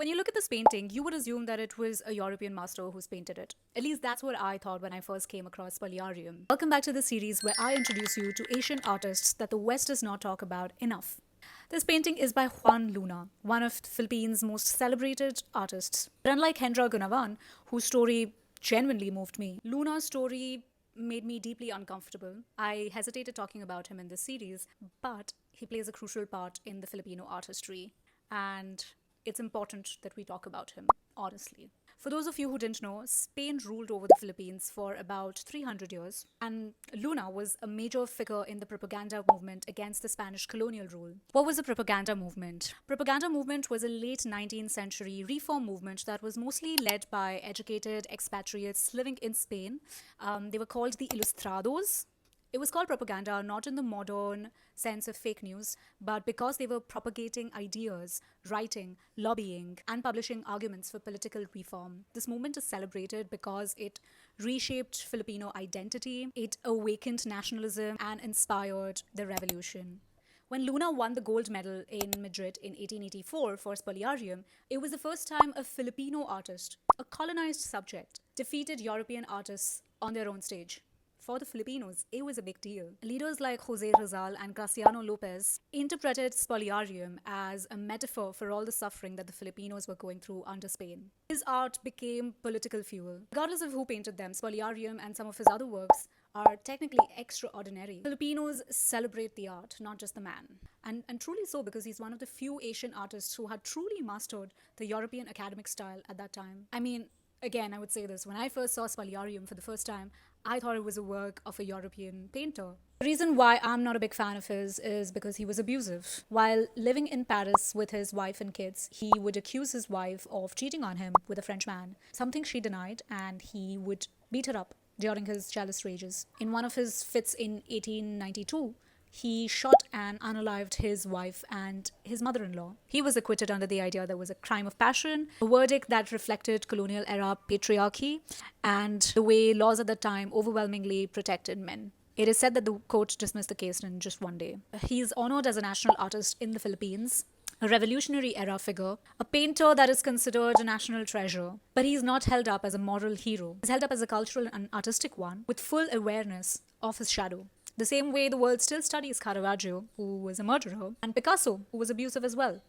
When you look at this painting, you would assume that it was a European master who's painted it. At least that's what I thought when I first came across Spoliarium. Welcome back to the series where I introduce you to Asian artists that the West does not talk about enough. This painting is by Juan Luna, one of the Philippines' most celebrated artists. But unlike Hendra Gunawan, whose story genuinely moved me, Luna's story made me deeply uncomfortable. I hesitated talking about him in this series, but he plays a crucial part in the Filipino art history. And it's important that we talk about him, honestly. For those of you who didn't know, Spain ruled over the Philippines for about 300 years, and Luna was a major figure in the propaganda movement against the Spanish colonial rule. What was the propaganda movement? Propaganda movement was a late 19th century reform movement that was mostly led by educated expatriates living in Spain. They were called the Ilustrados. It was called propaganda not in the modern sense of fake news, but because they were propagating ideas, writing, lobbying, and publishing arguments for political reform. This movement is celebrated because it reshaped Filipino identity, it awakened nationalism, and inspired the revolution. When Luna won the gold medal in Madrid in 1884 for Spoliarium, it was the first time a Filipino artist, a colonized subject, defeated European artists on their own stage. For the Filipinos, it was a big deal. Leaders like Jose Rizal and Graciano Lopez interpreted Spoliarium as a metaphor for all the suffering that the Filipinos were going through under Spain. His art became political fuel. Regardless of who painted them, Spoliarium and some of his other works are technically extraordinary. Filipinos celebrate the art, not just the man. And truly so, because he's one of the few Asian artists who had truly mastered the European academic style at that time. I mean, again, I would say this, when I first saw Spoliarium for the first time, I thought it was a work of a European painter. The reason why I'm not a big fan of his is because he was abusive. While living in Paris with his wife and kids, he would accuse his wife of cheating on him with a French man, something she denied, and he would beat her up during his jealous rages. In one of his fits in 1892, he shot and unalived his wife and his mother-in-law. He was acquitted under the idea there was a crime of passion, a verdict that reflected colonial era patriarchy and the way laws at the time overwhelmingly protected men. It is said that the court dismissed the case in just one day. He is honored as a national artist in the Philippines, a revolutionary era figure, a painter that is considered a national treasure. But he is not held up as a moral hero. He is held up as a cultural and artistic one with full awareness of his shadow. The same way the world still studies Caravaggio, who was a murderer, and Picasso, who was abusive as well.